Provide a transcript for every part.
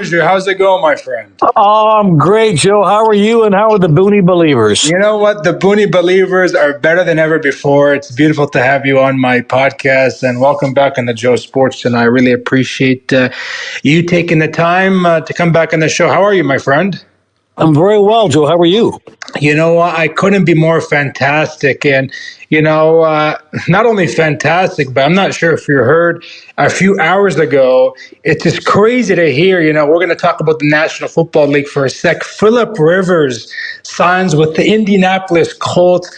Ambrogio. How's it going, my friend? Oh, I'm great, Joe. How are you, and how are the Booney Believers? You know what? The Booney Believers are better than ever before. It's beautiful to have you on my podcast, and welcome back on the Joe Sports. And I really appreciate you taking the time to come back on the show. How are you, my friend? I'm very well, Joe. How are you? You know what? I couldn't be more fantastic. And, not only fantastic, but I'm not sure if you heard a few hours ago, it's just crazy to hear, we're going to talk about the National Football League for a sec. Phillip Rivers signs with the Indianapolis Colts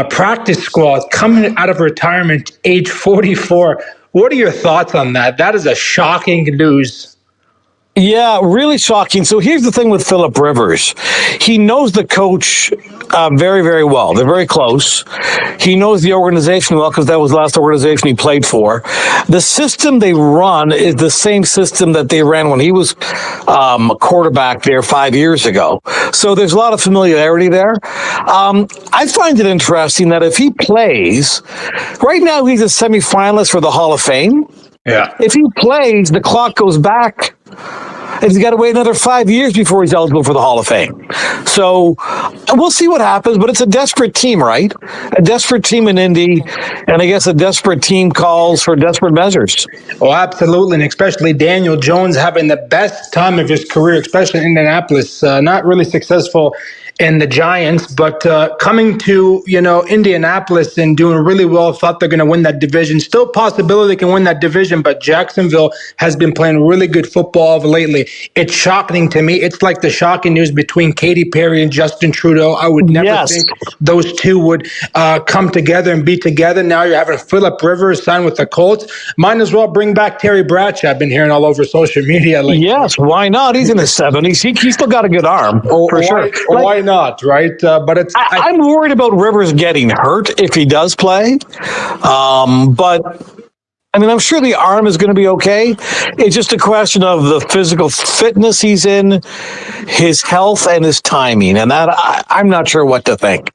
practice squad coming out of retirement, age 44. What are your thoughts on that? That is a shocking news. Yeah, really shocking. So here's the thing with Phillip Rivers. He knows the coach very, very well. They're very close. He knows the organization well because that was the last organization he played for. The system they run is the same system that they ran when he was a quarterback there 5 years ago. So there's a lot of familiarity there. I find it interesting that if he plays, right now he's a semifinalist for the Hall of Fame. Yeah. If he plays, the clock goes back. And he's got to wait another 5 years before he's eligible for the Hall of Fame. So we'll see what happens, but it's a desperate team, right? A desperate team in Indy, and I guess a desperate team calls for desperate measures. Oh, absolutely, and especially Daniel Jones having the best time of his career, especially in Indianapolis. Not really successful in the Giants, but coming to, Indianapolis and doing really well, thought they're going to win that division. Still possibility they can win that division, but Jacksonville has been playing really good football lately. It's shocking to me. It's like the shocking news between Katy Perry and Justin Trudeau. I would never think those two would come together and be together. Now you're having Phillip Rivers sign with the Colts. Might as well bring back Terry Bradshaw. I've been hearing all over social media. Yes, why not? He's in his 70s. He's still got a good arm, for sure. Why not, right? But it's I'm worried about Rivers getting hurt if he does play. But I'm sure the arm is going to be okay. It's just a question of the physical fitness he's in, his health, and his timing. And that I'm not sure what to think.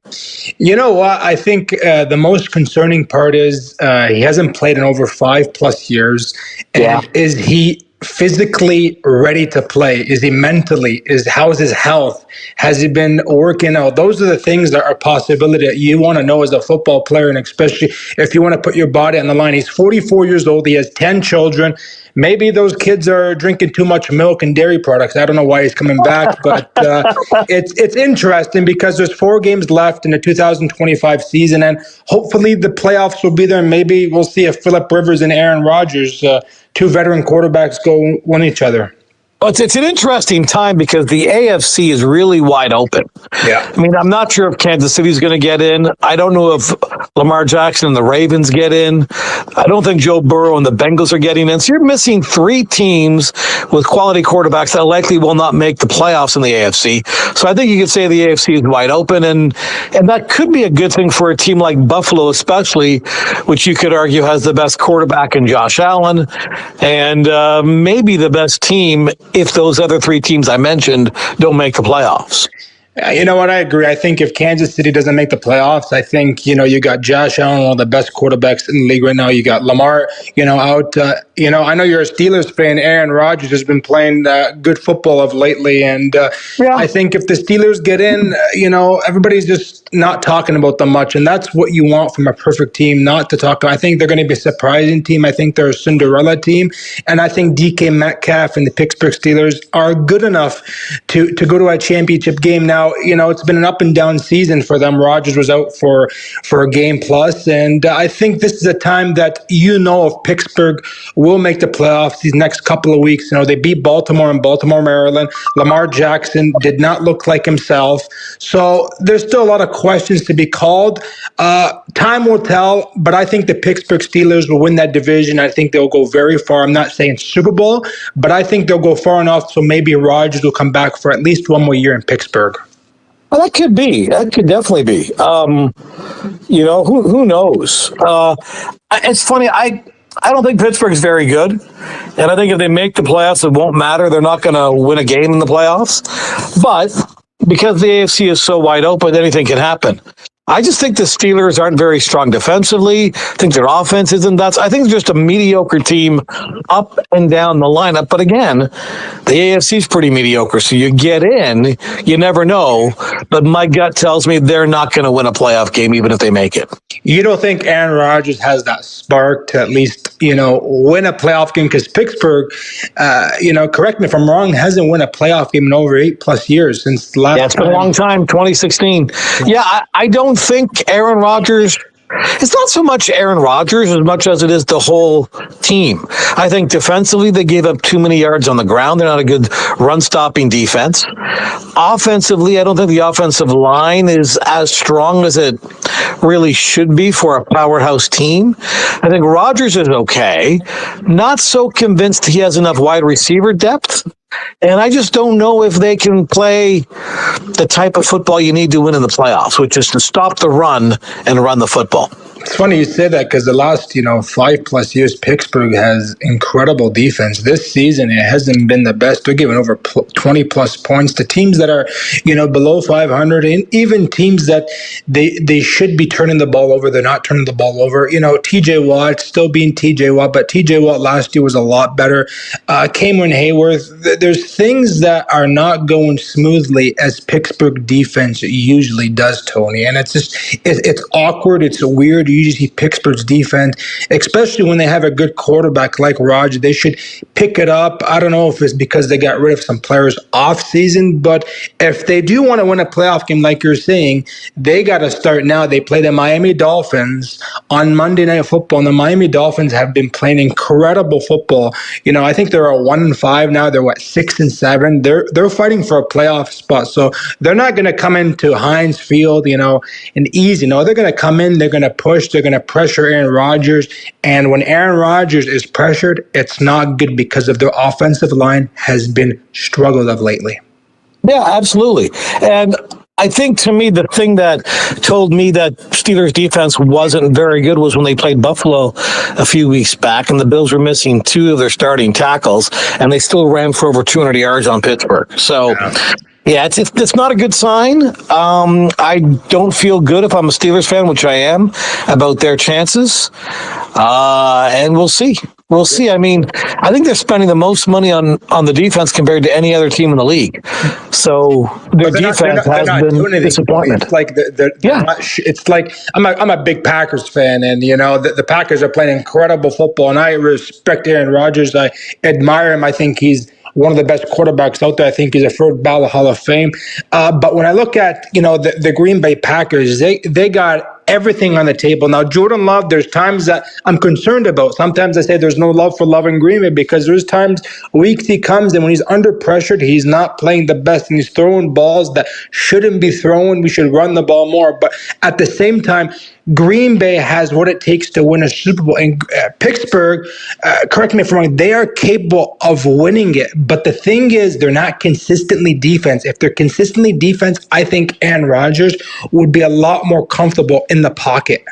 You know what? I think the most concerning part is he hasn't played in over 5+ years. And is he physically ready to play? Is he mentally? How's his health? Has he been working out? Those are the things that are a possibility that you want to know as a football player, and especially if you want to put your body on the line. He's 44 years old. He has 10 children. Maybe those kids are drinking too much milk and dairy products. I don't know why he's coming back, but it's interesting because there's 4 games left in the 2025 season, and hopefully the playoffs will be there. And maybe we'll see if Phillip Rivers and Aaron Rodgers, 2 veteran quarterbacks, go win each other. Well, it's an interesting time because the AFC is really wide open. Yeah. I'm not sure if Kansas City's going to get in. I don't know if Lamar Jackson and the Ravens get in. I don't think Joe Burrow and the Bengals are getting in. So you're missing 3 teams with quality quarterbacks that likely will not make the playoffs in the AFC. So I think you could say the AFC is wide open, and that could be a good thing for a team like Buffalo, especially, which you could argue has the best quarterback in Josh Allen, and maybe the best team if those other 3 teams I mentioned don't make the playoffs. You know what? I agree. I think if Kansas City doesn't make the playoffs, I think, you got Josh Allen, one of the best quarterbacks in the league right now. You got Lamar, out. I know you're a Steelers fan. Aaron Rodgers has been playing good football of lately. And I think if the Steelers get in, everybody's just not talking about them much. And that's what you want from a perfect team, not to talk about. I think they're going to be a surprising team. I think they're a Cinderella team. And I think DK Metcalf and the Pittsburgh Steelers are good enough to go to a championship game. Now, it's been an up and down season for them. Rodgers was out for a game plus, and I think this is a time that if Pittsburgh will make the playoffs these next couple of weeks. They beat Baltimore and Baltimore, Maryland. Lamar Jackson did not look like himself. So there's still a lot of questions to be called. Time will tell, but I think the Pittsburgh Steelers will win that division. I think they'll go very far. I'm not saying Super Bowl, but I think they'll go far enough so maybe Rodgers will come back for at least one more year in Pittsburgh. Well, that could be. That could definitely be. Who knows? It's funny. I don't think Pittsburgh's very good. And I think if they make the playoffs, it won't matter. They're not going to win a game in the playoffs. But because the AFC is so wide open, anything can happen. I just think the Steelers aren't very strong defensively. I think their offense isn't that. I think it's just a mediocre team up and down the lineup. But again, the AFC is pretty mediocre. So you get in, you never know. But my gut tells me they're not going to win a playoff game, even if they make it. You don't think Aaron Rodgers has that spark to at least, win a playoff game? Because Pittsburgh, correct me if I'm wrong, hasn't won a playoff game in over 8+ years since the last Yeah, it's been a long time, 2016. Yeah, I don't think Aaron Rodgers, it's not so much Aaron Rodgers as much as it is the whole team. I think defensively, they gave up too many yards on the ground. They're not a good run-stopping defense. Offensively, I don't think the offensive line is as strong as it really should be for a powerhouse team. I think Rodgers is okay. Not so convinced he has enough wide receiver depth. And I just don't know if they can play the type of football you need to win in the playoffs, which is to stop the run and run the football. It's funny you say that because the last, 5+ years, Pittsburgh has incredible defense. This season, it hasn't been the best. They're giving over 20+ points to teams that are, below 500, and even teams that they should be turning the ball over. They're not turning the ball over. TJ Watt still being TJ Watt, but TJ Watt last year was a lot better. Cameron Hayworth, there's things that are not going smoothly as Pittsburgh defense usually does, Tony. And it's just, it's awkward. It's weird. You usually see Pittsburgh's defense, especially when they have a good quarterback like Rodgers. They should pick it up. I don't know if it's because they got rid of some players off season, but if they do want to win a playoff game, like you're saying, they got to start now. They play the Miami Dolphins on Monday Night Football, and the Miami Dolphins have been playing incredible football. I think they're 1-5 now. They're 6-7. They're fighting for a playoff spot, so they're not going to come into Heinz Field, and easy. No, they're going to come in. They're going to push. They're going to pressure Aaron Rodgers. And when Aaron Rodgers is pressured, it's not good because of their offensive line has been struggled of lately. Yeah, absolutely. And I think, to me, the thing that told me that Steelers defense wasn't very good was when they played Buffalo a few weeks back, and the Bills were missing 2 of their starting tackles, and they still ran for over 200 yards on Pittsburgh. So, yeah, it's not a good sign. I don't feel good if I'm a Steelers fan, which I am, about their chances. And we'll see. We'll see. I mean, I think they're spending the most money on the defense compared to any other team in the league. So their defense has been a disappointment. It's like it's like I'm a big Packers fan, and the Packers are playing incredible football, and I respect Aaron Rodgers. I admire him. I think he's one of the best quarterbacks out there. I think he's a third ballot Hall of Fame. But when I look at the Green Bay Packers, they got everything on the table. Now, Jordan Love, there's times that I'm concerned about. Sometimes I say there's no love for Love in Green Bay because there's times, weeks he comes, and when he's under pressure, he's not playing the best, and he's throwing balls that shouldn't be thrown. We should run the ball more. But at the same time, Green Bay has what it takes to win a Super Bowl. And Pittsburgh, correct me if I'm wrong, they are capable of winning it. But the thing is, they're not consistently defense. If they're consistently defense, I think Aaron Rodgers would be a lot more comfortable in the pocket.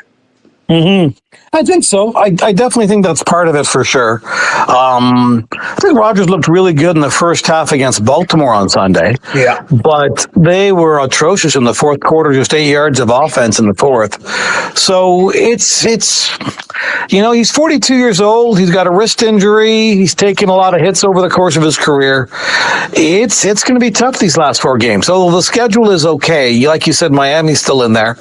Mm-hmm. I think so. I definitely think that's part of it for sure. I think Rodgers looked really good in the first half against Baltimore on Sunday. Yeah. But they were atrocious in the fourth quarter, just 8 yards of offense in the fourth. So it's he's 42 years old. He's got a wrist injury. He's taken a lot of hits over the course of his career. It's going to be tough these last 4 games. So the schedule is okay. Like you said, Miami's still in there.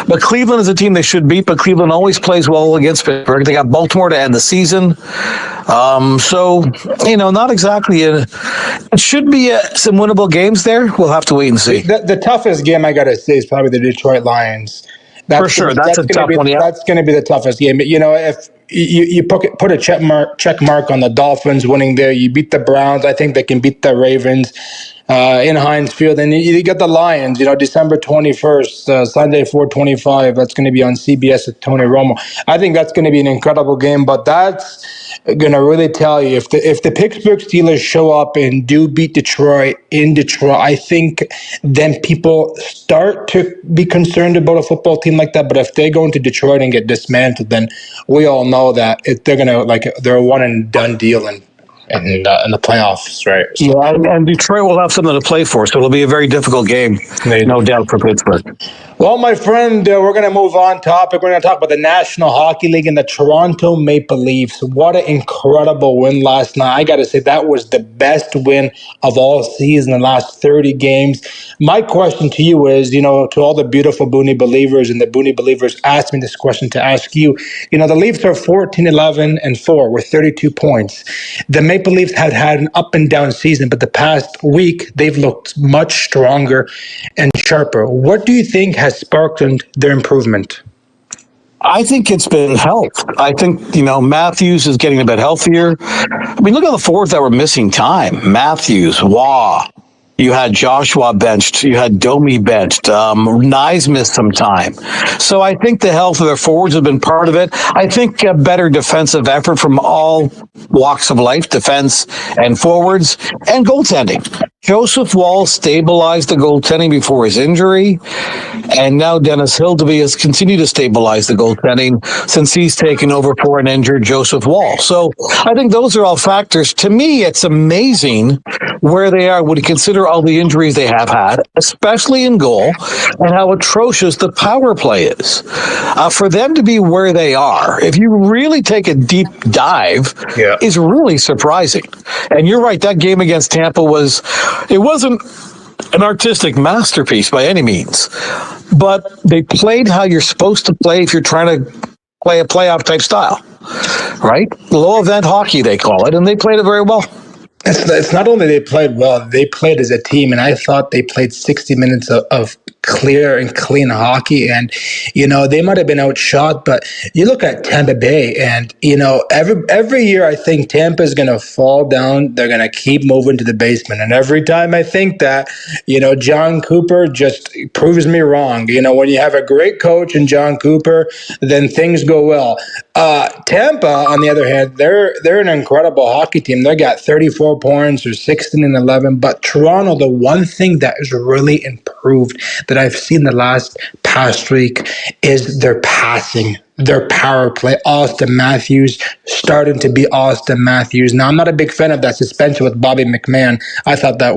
But Cleveland is a team they should beat, but Cleveland always plays well against Pittsburgh. They got Baltimore to end the season. So, not exactly it should be some winnable games there. We'll have to wait and see. The toughest game I got to say is probably the Detroit Lions. For sure. That's a tough one. Yeah. That's going to be the toughest game. But, if you put a check mark on the Dolphins winning there, you beat the Browns. I think they can beat the Ravens in Heinz Field. And you get the Lions, December 21st, Sunday, 4:25. That's going to be on CBS with Tony Romo. I think that's going to be an incredible game, but that's going to really tell you if the Pittsburgh Steelers show up and do beat Detroit in Detroit, I think then people start to be concerned about a football team like that. But if they go into Detroit and get dismantled, then we all know that they're a one and done deal. And in the playoffs, right? So, Yeah, and Detroit will have something to play for, so it'll be a very difficult game, no doubt, for Pittsburgh. well, my friend, we're going to move on topic. We're going to talk about the National Hockey League and the Toronto Maple Leafs. What an incredible win last night. I got to say, that was the best win of all season, the last 30 games. My question to you is, to all the beautiful Booney believers, and the Booney believers asked me this question to ask you, the Leafs are 14-11-4 with 32 points. The Maple Leafs have had an up and down season, but the past week, they've looked much stronger and sharper. What do you think has sparked their improvement? I think it's been health. I think, Matthews is getting a bit healthier. I mean, look at the forwards that were missing time. Matthews, Waugh. You had Joshua benched. You had Domi benched. Nyes missed some time. So I think the health of their forwards have been part of it. I think a better defensive effort from all walks of life, defense and forwards, and goaltending. Joseph Woll stabilized the goaltending before his injury, and now Dennis Hildeby has continued to stabilize the goaltending since he's taken over for an injured Joseph Woll. So I think those are all factors. To me, it's amazing where they are when you consider all the injuries they have had, especially in goal, and how atrocious the power play is. For them to be where they are, if you really take a deep dive, is really surprising. And you're right, that game against Tampa wasn't an artistic masterpiece by any means, but they played how you're supposed to play if you're trying to play a playoff type style, right? Low event hockey, they call it, and they played it very well. It's not only they played well, they played as a team, and I thought they played 60 minutes of clear and clean hockey, and they might have been outshot, but you look at Tampa Bay, and every year I think Tampa is going to fall down. They're going to keep moving to the basement, and every time I think that, John Cooper just proves me wrong. When you have a great coach in John Cooper, then things go well. Tampa, on the other hand, they're an incredible hockey team. They got 34 points or 16-11, but Toronto, the one thing that has really improved that I've seen the past week is their passing, their power play. Austin Matthews starting to be Austin Matthews. Now, I'm not a big fan of that suspension with Bobby McMahon. I thought that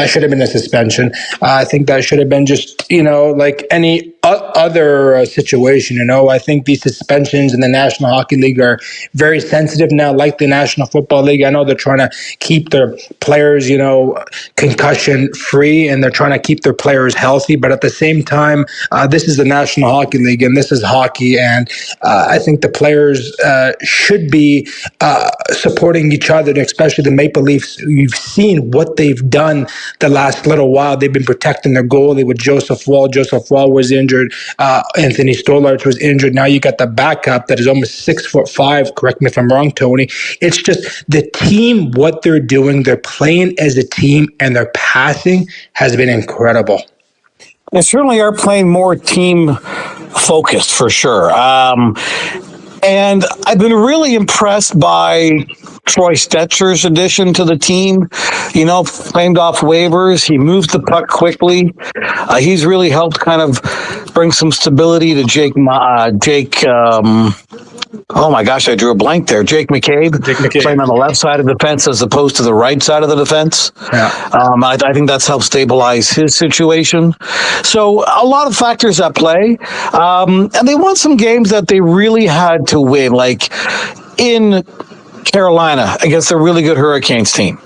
should have been a suspension. I think that should have been just, like any other situation. I think these suspensions in the National Hockey League are very sensitive now, like the National Football League. I know they're trying to keep their players, concussion free, and they're trying to keep their players healthy. But at the same time, this is the National Hockey League, and this is hockey. And I think the players should be supporting each other, and especially the Maple Leafs. You've seen what they've done the last little while. They've been protecting their goalie with Joseph Woll. Joseph Woll was injured. Anthony Stolarz was injured. Now you got the backup that is almost 6'5". Correct me if I'm wrong, Tony. It's just the team, what they're doing. They're playing as a team, and their passing has been incredible. They certainly are playing more team focused for sure. And I've been really impressed by Troy Stetcher's addition to the team. Claimed off waivers. He moves the puck quickly. He's really helped kind of bring some stability to Jake. Oh my gosh, I drew a blank there. Jake McCabe. Playing on the left side of the defense as opposed to the right side of the defense. Yeah. I think that's helped stabilize his situation. So a lot of factors at play. And they won some games that they really had to win, like in Carolina against a really good Hurricanes team.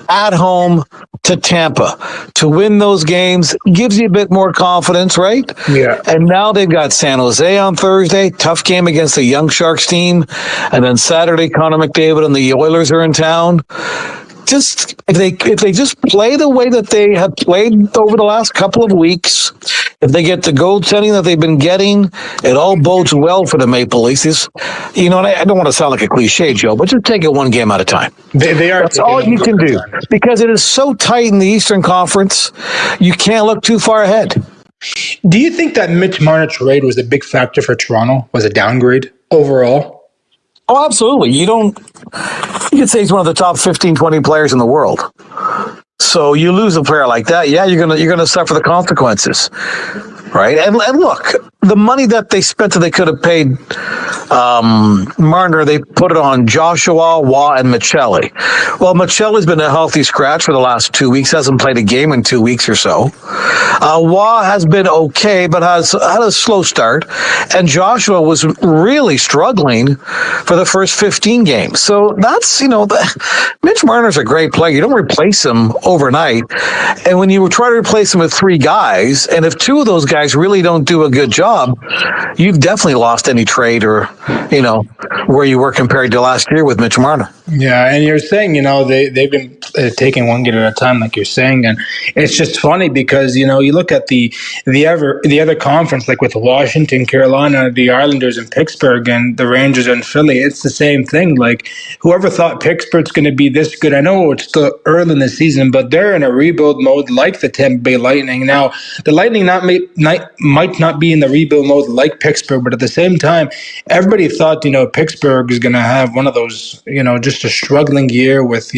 At home to Tampa. To win those games gives you a bit more confidence, right? Yeah. And now they've got San Jose on Thursday. Tough game against the Young Sharks team. And then Saturday, Connor McDavid and the Oilers are in town. Just if they just play the way that they have played over the last couple of weeks, if they get the goaltending that they've been getting, it all bodes well for the Maple Leafs. And I don't want to sound like a cliche, Joe, but just take it one game at a time. They are. That's all you can do, because it is so tight in the Eastern Conference. You can't look too far ahead. Do you think that Mitch Marner trade was a big factor for Toronto? Was a downgrade overall? Oh, absolutely. You could say he's one of the top 15, 20 players in the world. So you lose a player like that, yeah, you're gonna suffer the consequences. right? And look, the money that they spent that they could have paid Marner, they put it on Joshua, Waugh, and Michelli. Well, Michelli's been a healthy scratch for the last 2 weeks, hasn't played a game in 2 weeks or so. Waugh has been okay, but has had a slow start. And Joshua was really struggling for the first 15 games. So that's, Mitch Marner's a great player. You don't replace him overnight. And when you try to replace him with three guys, and if two of those guys really don't do a good job, you've definitely lost any trade or, where you were compared to last year with Mitch Marner. Yeah, and you're saying, they've been taking one game at a time, like you're saying, and it's just funny because you look at the other conference, like with Washington, Carolina, the Islanders, and Pittsburgh, and the Rangers and Philly. It's the same thing. Like whoever thought Pittsburgh's going to be this good? I know it's still early in the season, but they're in a rebuild mode, like the Tampa Bay Lightning. Now, the Lightning might not be in the rebuild mode like Pittsburgh, but at the same time, everybody thought Pittsburgh is going to have one of those just a struggling year with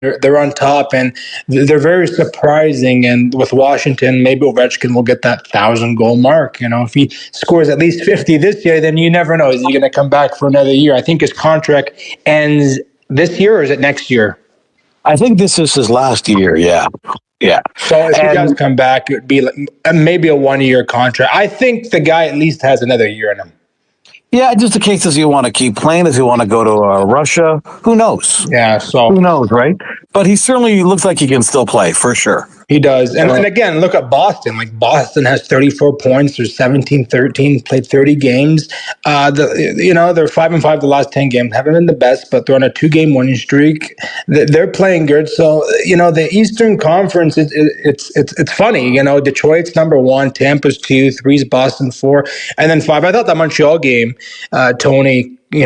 they're on top and they're very surprising. And with Washington, maybe Ovechkin will get that 1,000-goal mark. If he scores at least 50 this year, then you never know. Is he going to come back for another year? I think his contract ends this year, or is it next year? I think this is his last year. Yeah. Yeah. So if he does come back, it would be maybe a 1-year contract. I think the guy at least has another year in him. Yeah, just the case, does he want to keep playing? Does he want to go to Russia? Who knows? Yeah, so who knows, right? But he certainly looks like he can still play, for sure. He does. And again, look at Boston. Like Boston has 34 points. They're 17-13, played 30 games. They're 5-5 the last 10 games. Haven't been the best, but they're on a 2-game winning streak. They're playing good. So, the Eastern Conference, it's funny. Detroit's number 1, Tampa's 2, 3's Boston 4, and then 5. I thought that Montreal game, Tony, you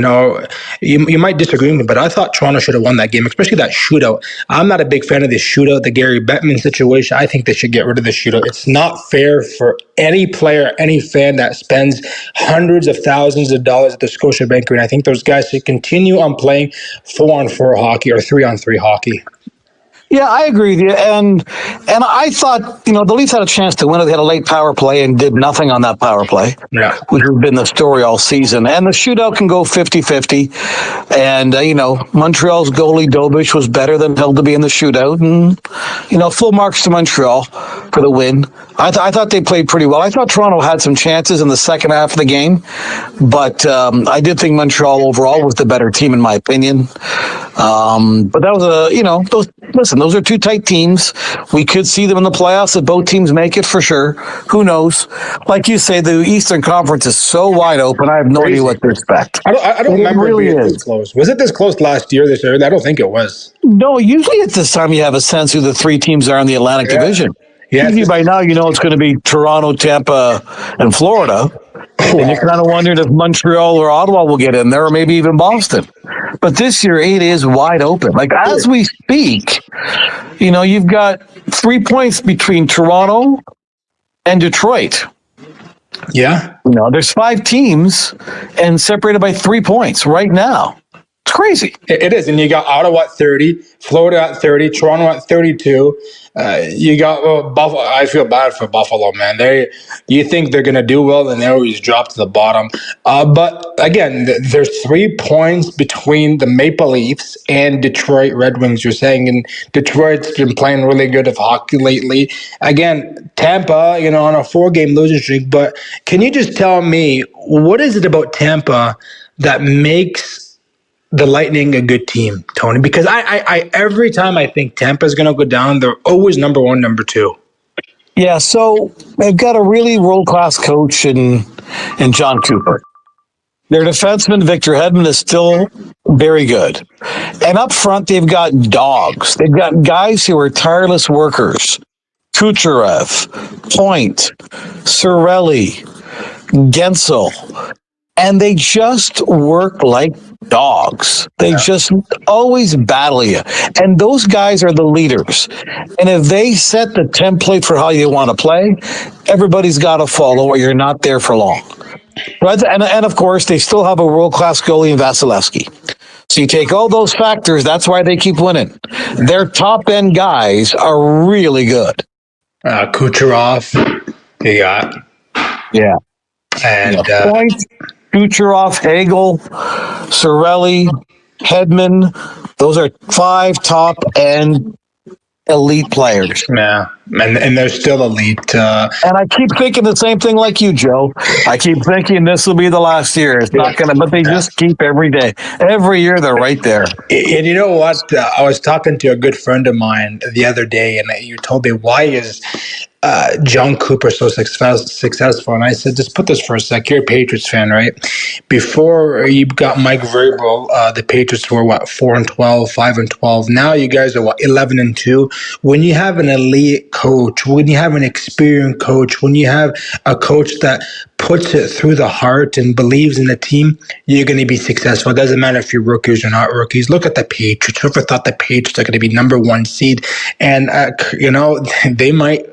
might disagree with me, but I thought Toronto should have won that game, especially that shootout. I'm not a big fan of this shootout, the Gary Bettman situation. I think they should get rid of the shootout. It's not fair for any player, any fan that spends hundreds of thousands of dollars at the Scotiabank Arena. I think those guys should continue on playing 4-on-4 hockey or 3-on-3 hockey. Yeah, I agree with you. And I thought, the Leafs had a chance to win it. They had a late power play and did nothing on that power play, which has been the story all season. And the shootout can go 50-50. And, Montreal's goalie Dobich was better than held to be in the shootout. And, full marks to Montreal for the win. I thought they played pretty well. I thought Toronto had some chances in the second half of the game. But I did think Montreal overall was the better team, in my opinion. But that was those are two tight teams. We could see them in the playoffs if both teams make it, for sure. Who knows? Like you say, the Eastern Conference is so wide open. I have no idea what to expect. I don't remember it being this close. Was it this close last year, this year? I don't think it was. No, usually at this time you have a sense who the three teams are in the Atlantic Division. Yeah, usually by now it's going to be Toronto, Tampa, and Florida. And you're kind of wondering if Montreal or Ottawa will get in there, or maybe even Boston. But this year, it is wide open. Like, as we speak, you've got 3 points between Toronto and Detroit. Yeah. There's 5 teams and separated by 3 points right now. It's crazy. It is. And you got Ottawa at 30, Florida at 30, Toronto at 32. You got Buffalo. I feel bad for Buffalo, man. You think they're going to do well, and they always drop to the bottom. But again, there's 3 points between the Maple Leafs and Detroit Red Wings, you're saying. And Detroit's been playing really good of hockey lately. Again, Tampa, on a 4-game losing streak. But can you just tell me, what is it about Tampa that makes the Lightning a good team, Tony? Because I every time I think Tampa's going to go down, they're always number 1, number 2. Yeah, so they've got a really world-class coach in John Cooper. Their defenseman, Victor Hedman, is still very good. And up front, they've got dogs. They've got guys who are tireless workers. Kucherov, Point, Cirelli, Gensel. And they just work like dogs. They just always battle you. And those guys are the leaders. And if they set the template for how you want to play, everybody's got to follow or you're not there for long. Right? And of course, they still have a world-class goalie in Vasilevsky. So you take all those factors, that's why they keep winning. Their top end guys are really good. Kucherov, you got. Yeah. And Point, Kucherov, Hagel, Sorelli, Hedman. Those are 5 top end elite players. yeah, and they're still elite. And I keep thinking the same thing like you, Joe. I keep thinking this will be the last year. It's not going to, but they just keep every day. Every year they're right there. And you know what? I was talking to a good friend of mine the other day, and you told me, why is John Cooper so successful? And I said, just put this for a sec. You're a Patriots fan, right? Before you got Mike Vrabel, the Patriots were what, 4-12, 5-12. Now you guys are what, 11-2. When you have an elite coach, when you have an experienced coach, when you have a coach that puts it through the heart and believes in the team, you're going to be successful. It doesn't matter if you're rookies or not rookies. Look at the Patriots. Whoever thought the Patriots are going to be number 1 seed? And, they might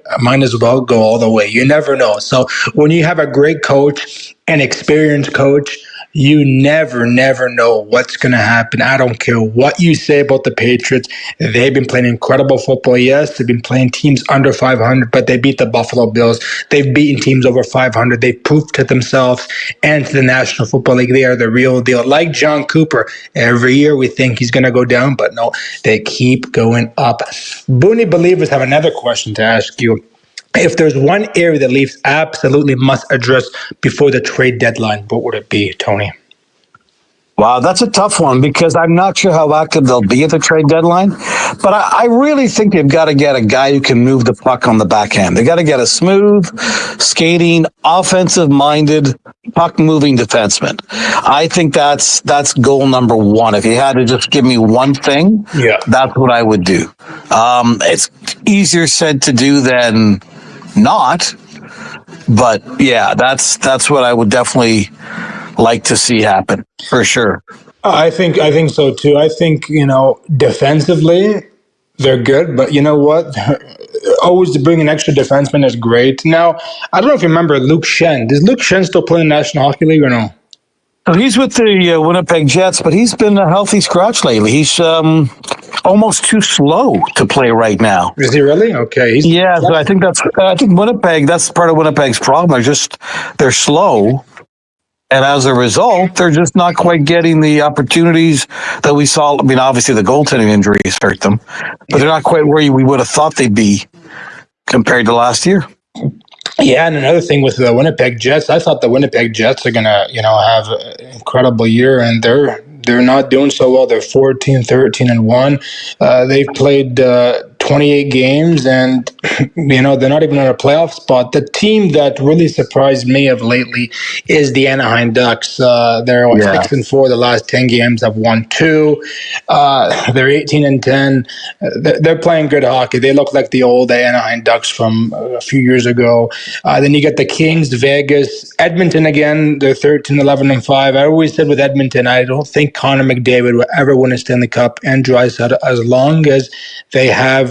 as well go all the way. You never know. So when you have a great coach, an experienced coach, you never know what's going to happen. I don't care what you say about the Patriots. They've been playing incredible football. Yes, they've been playing teams under 500, but they beat the Buffalo Bills. They've beaten teams over 500. They proved to themselves and to the National Football League they are the real deal. Like John Cooper, every year we think he's going to go down, but no, they keep going up. Booney Believers have another question to ask you. If there's one area the Leafs absolutely must address before the trade deadline, what would it be, Tony? Wow, that's a tough one because I'm not sure how active they'll be at the trade deadline. But I really think they've got to get a guy who can move the puck on the backhand. They got to get a smooth, skating, offensive-minded, puck-moving defenseman. I think that's goal number 1. If you had to just give me one thing, that's what I would do. It's easier said to do than not, but yeah, that's what I would definitely like to see happen for sure. I think so too. I think, defensively they're good, but you know what? Always to bring an extra defenseman is great. Now, I don't know if you remember Luke Shen. Does Luke Shen still play in the National Hockey League or no? So he's with the Winnipeg Jets, but he's been a healthy scratch lately. He's almost too slow to play right now. Is he really? Okay. So I think Winnipeg, that's part of Winnipeg's problem. They're slow. And as a result, they're just not quite getting the opportunities that we saw. I mean, obviously the goaltending injuries hurt them, but they're not quite where we would have thought they'd be compared to last year. Yeah, and another thing with the Winnipeg Jets, I thought the Winnipeg Jets are gonna, have an incredible year, and they're not doing so well. They're 14, 13-1. They've played 28 games, and they're not even in a playoff spot. The team that really surprised me of lately is the Anaheim Ducks. They're 6-4. The last 10 games have won 2. They're 18-10. They're playing good hockey. They look like the old Anaheim Ducks from a few years ago. Then you get the Kings, Vegas, Edmonton again. They're 13-11-5. I always said with Edmonton, I don't think Connor McDavid will ever win a Stanley Cup and Draisaitl as long as they have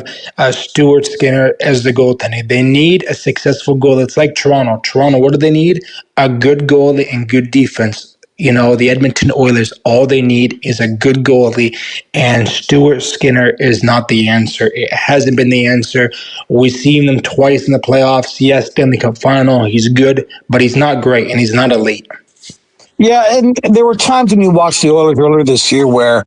Stuart Skinner as the goaltender. They need a successful goal. It's like Toronto. What do they need? A good goalie and good defense. The Edmonton Oilers, all they need is a good goalie, and Stuart Skinner is not the answer. It hasn't been the answer. We've seen them twice in the playoffs. Yes, Stanley Cup final. He's good, but he's not great, and he's not elite. Yeah, and there were times when you watched the Oilers earlier this year where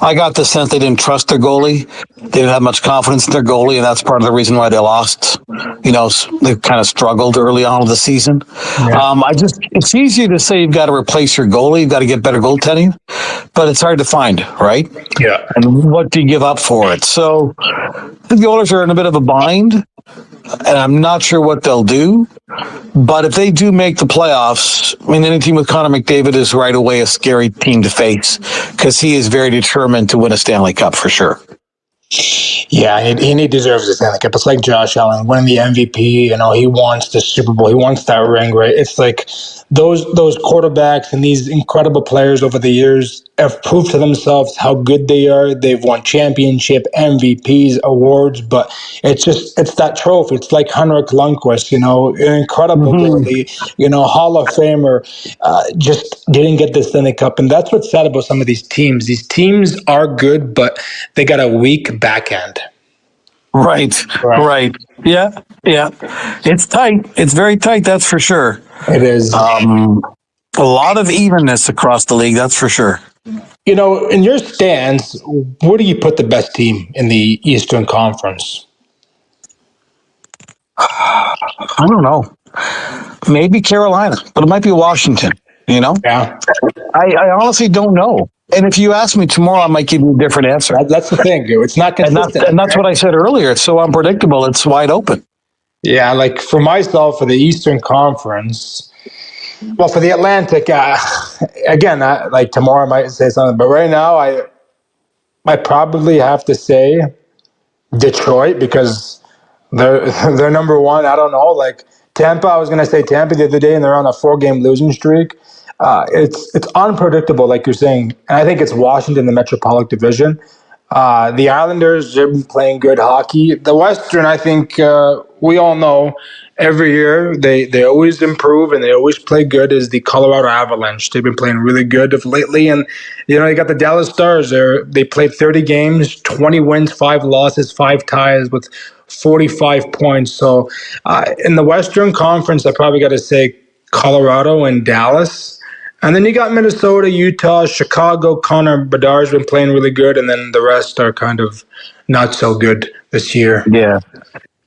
I got the sense they didn't trust their goalie. They didn't have much confidence in their goalie, and that's part of the reason why they lost. They kind of struggled early on in the season. Yeah. It's easier to say you've got to replace your goalie, you've got to get better goaltending, but it's hard to find, right? Yeah. And what do you give up for it? So I think the Oilers are in a bit of a bind, and I'm not sure what they'll do. But if they do make the playoffs, any team with Connor McDavid is right away a scary team to face because he is very determined to win a Stanley Cup for sure. Yeah, he deserves the Stanley Cup. It's like Josh Allen winning the MVP. He wants the Super Bowl. He wants that ring, right? It's like those quarterbacks and these incredible players over the years have proved to themselves how good they are. They've won championship, MVPs, awards, but it's that trophy. It's like Henrik Lundqvist, an incredible goalie, Hall of Famer, just didn't get the Stanley Cup. And that's what's sad about some of these teams. These teams are good, but they got a weak back end. Right. Yeah. It's tight. It's very tight, that's for sure. It is. A lot of evenness across the league, that's for sure. In your stance, where do you put the best team in the Eastern Conference? I don't know. Maybe Carolina, but it might be Washington, Yeah. I honestly don't know. And if you ask me tomorrow, I might give you a different answer. That's the thing. It's not consistent. And that's what I said earlier. It's so unpredictable. It's wide open. Yeah, like for myself, for the Eastern Conference, well, for the Atlantic, again, like tomorrow I might say something, but right now I probably have to say Detroit because they're number one. I don't know, like Tampa. I was going to say Tampa the other day, and they're on a 4-game losing streak. It's unpredictable, like you're saying, and I think it's Washington, the Metropolitan Division. The Islanders have been playing good hockey. The Western, I think we all know every year they always improve and they always play good is the Colorado Avalanche. They've been playing really good of lately. And, you got the Dallas Stars. They played 30 games, 20 wins, 5 losses, 5 ties with 45 points. So in the Western Conference, I probably got to say Colorado and Dallas. And then you got Minnesota, Utah, Chicago. Connor Bedard's been playing really good, and then the rest are kind of not so good this year. Yeah.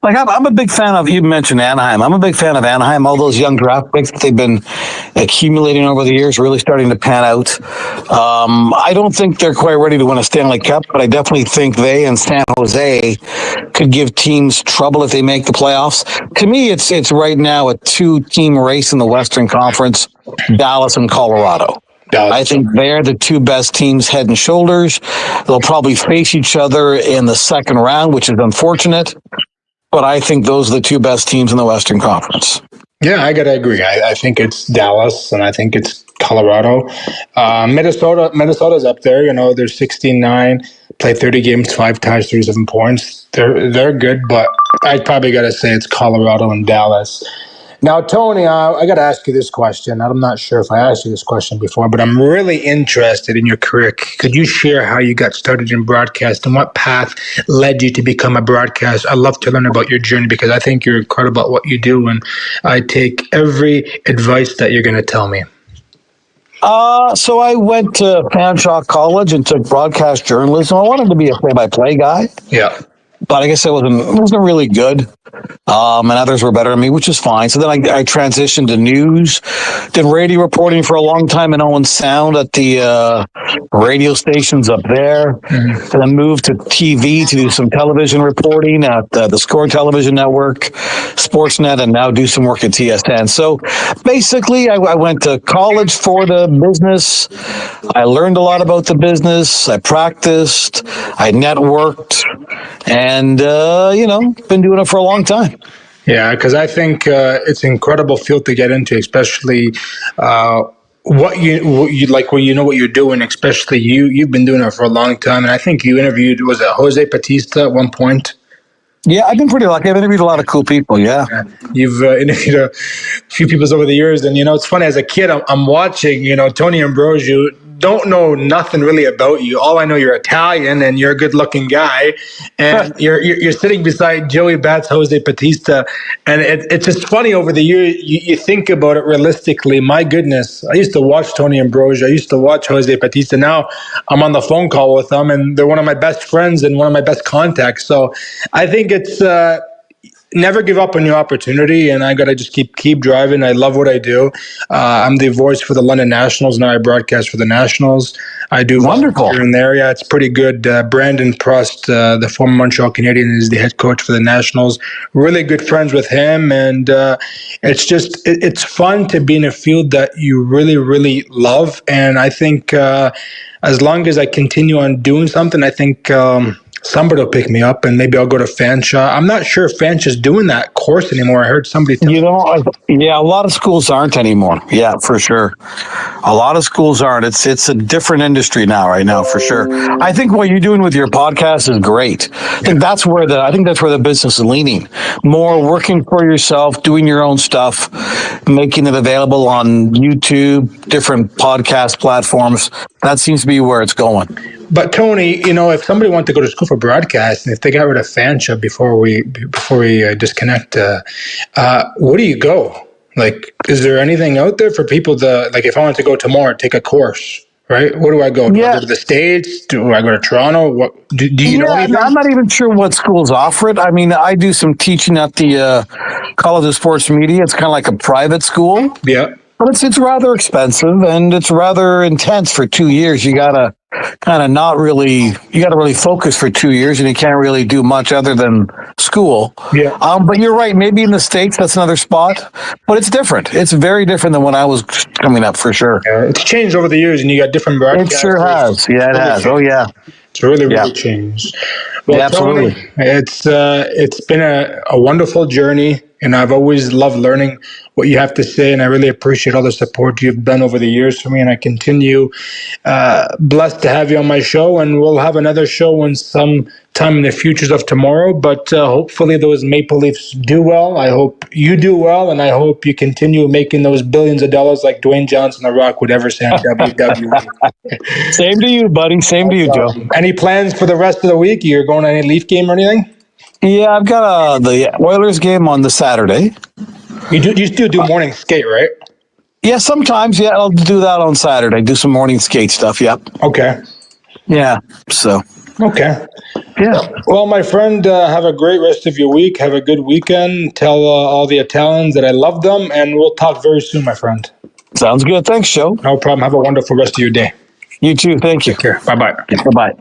Like I'm a big fan of, you mentioned Anaheim. I'm a big fan of Anaheim. All those young draft picks that they've been accumulating over the years, really starting to pan out. I don't think they're quite ready to win a Stanley Cup, but I definitely think they and San Jose could give teams trouble if they make the playoffs. To me, it's right now a 2-team race in the Western Conference, Dallas and Colorado. I think they're the 2 best teams head and shoulders. They'll probably face each other in the second round, which is unfortunate. But I think those are the 2 best teams in the Western Conference. Yeah, I got to agree. I think it's Dallas and I think it's Colorado. Minnesota's up there. They're 16-9, played 30 games, 5 ties, 37 points. They're good, but I'd probably got to say it's Colorado and Dallas. Now, Tony, I got to ask you this question. I'm not sure if I asked you this question before, but I'm really interested in your career. Could you share how you got started in broadcast and what path led you to become a broadcaster? I'd love to learn about your journey because I think you're incredible at what you do, and I take every advice that you're going to tell me. So I went to Fanshawe College and took broadcast journalism. I wanted to be a play-by-play guy. Yeah. But I guess I wasn't really good. And others were better than me, which is fine. So then I transitioned to news, did radio reporting for a long time in Owen Sound at the radio stations up there. Mm-hmm. And then moved to TV to do some television reporting at the Score Television Network, Sportsnet, and now do some work at TSN. So basically, I went to college for the business. I learned a lot about the business. I practiced. I networked. And, been doing it for a long time. Yeah, because I think it's an incredible field to get into, especially what you're doing, especially you've been doing it for a long time. And I think you interviewed, was it Jose Batista at one point? Yeah, I've been pretty lucky. I've interviewed a lot of cool people, yeah. You've interviewed a few people over the years. And, it's funny, as a kid, I'm watching, Tony Ambrogio, don't know nothing really about you. All I know, you're Italian and you're a good-looking guy, and you're sitting beside Joey Bats, Jose Batista, and it's just funny over the years. You think about it realistically. My goodness, I used to watch Tony Ambrogio. I used to watch Jose Batista. Now I'm on the phone call with them, and they're one of my best friends and one of my best contacts. So I think it's never give up on your opportunity, and I gotta just keep driving. I love what I do. I'm the voice for the London Nationals. Now I broadcast for the Nationals. I do wonderful here in there. Yeah, it's pretty good. Brandon Prost, the former Montreal Canadian, is the head coach for the Nationals. Really good friends with him, and it's fun to be in a field that you really, really love. And I think as long as I continue on doing something, I think somebody will pick me up and maybe I'll go to Fanshawe. I'm not sure if Fanshawe's doing that course anymore. I heard somebody tell me. Yeah, a lot of schools aren't anymore. Yeah, for sure. A lot of schools aren't. It's a different industry now, right now, for sure. I think what you're doing with your podcast is great. I think that's where the business is leaning. More working for yourself, doing your own stuff, making it available on YouTube, different podcast platforms. That seems to be where it's going. But Tony, if somebody wanted to go to school for broadcast, and if they got rid of Fanshawe before we disconnect, where do you go? Like, is there anything out there for people to, like, if I wanted to go tomorrow, take a course, right? Where do I go? Do I go to the States? Do I go to Toronto? What do you know anything? I'm not even sure what schools offer it. I mean, I do some teaching at the College of Sports Media. It's kind of like a private school. Yeah. But it's rather expensive and it's rather intense for 2 years. You gotta really focus for 2 years, and you can't really do much other than school. Yeah. But you're right. Maybe in the States, that's another spot, but it's different. It's very different than when I was coming up, for sure. Yeah, it's changed over the years, and you got different broadcasters. It sure has. Yeah, it has. Oh, yeah. It's really changed. Well, yeah, absolutely. Tony, it's been a wonderful journey, and I've always loved learning what you have to say, and I really appreciate all the support you've done over the years for me, and I continue blessed to have you on my show, and we'll have another show in some time in the futures of tomorrow, but hopefully those Maple Leafs do well. I hope you do well, and I hope you continue making those billions of dollars like Dwayne Johnson, The Rock, would ever say on WWE. Same to you, buddy. Same to you, Joe. Any plans for the rest of the week? You're going to any Leaf game or anything? Yeah, I've got the Oilers game on the Saturday. You still do morning skate, right? Yeah, sometimes. Yeah, I'll do that on Saturday. Do some morning skate stuff. Yep. Okay. Yeah. So. Okay. Yeah. Well, my friend, have a great rest of your week. Have a good weekend. Tell all the Italians that I love them, and we'll talk very soon, my friend. Sounds good. Thanks, Joe. No problem. Have a wonderful rest of your day. You too. Thank you. Take care. Bye-bye. Bye-bye.